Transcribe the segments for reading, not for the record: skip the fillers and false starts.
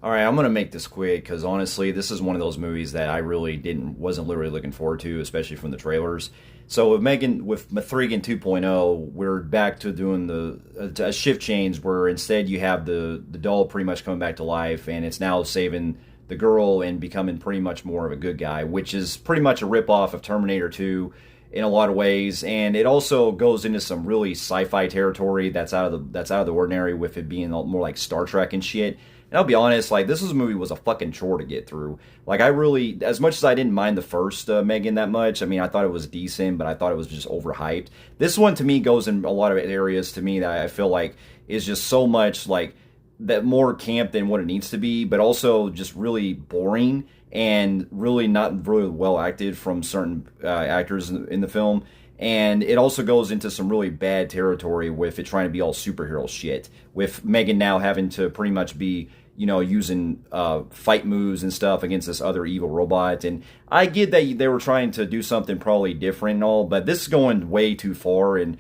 All right, I'm gonna make this quick because honestly, this is one of those movies that I really wasn't literally looking forward to, especially from the trailers. So with Me3gan 2.0, we're back to doing a shift change where instead you have the doll pretty much coming back to life, and it's now saving the girl and becoming pretty much more of a good guy, which is pretty much a ripoff of Terminator 2 in a lot of ways, and it also goes into some really sci-fi territory that's out of the ordinary, with it being more like Star Trek and shit. And I'll be honest, like movie was a fucking chore to get through. Like I really, as much as I didn't mind the first Megan that much, I mean I thought it was decent, but I thought it was just overhyped. This one to me goes in a lot of areas to me that I feel like is just so much like that more camp than what it needs to be, but also just really boring and really not really well acted from certain actors in the film. And it also goes into some really bad territory with it trying to be all superhero shit, with Megan now having to pretty much be, using fight moves and stuff against this other evil robot. And I get that they were trying to do something probably different and all, but this is going way too far. And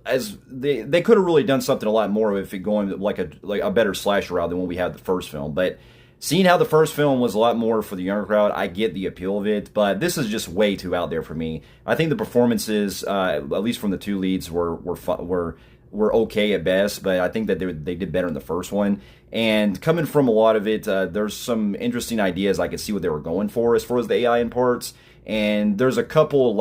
as they could have really done something a lot more if it going like a better slasher route than what we had the first film. But seeing how the first film was a lot more for the younger crowd, I get the appeal of it, but this is just way too out there for me. I think the performances, at least from the two leads, were okay at best, but I think that they did better in the first one. And coming from a lot of it, there's some interesting ideas. I could see what they were going for as far as the AI in parts. And there's a couple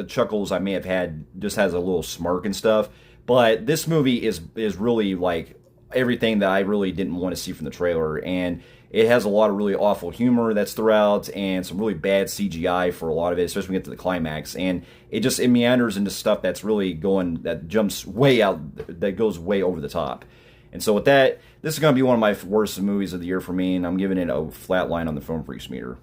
chuckles I may have had, just has a little smirk and stuff. But this movie is really like everything that I really didn't want to see from the trailer. And it has a lot of really awful humor that's throughout, and some really bad CGI for a lot of it, especially when we get to the climax. And it meanders into stuff that jumps way out, that goes way over the top. And so with that, this is going to be one of my worst movies of the year for me, and I'm giving it a flat line on the Film Freaks meter.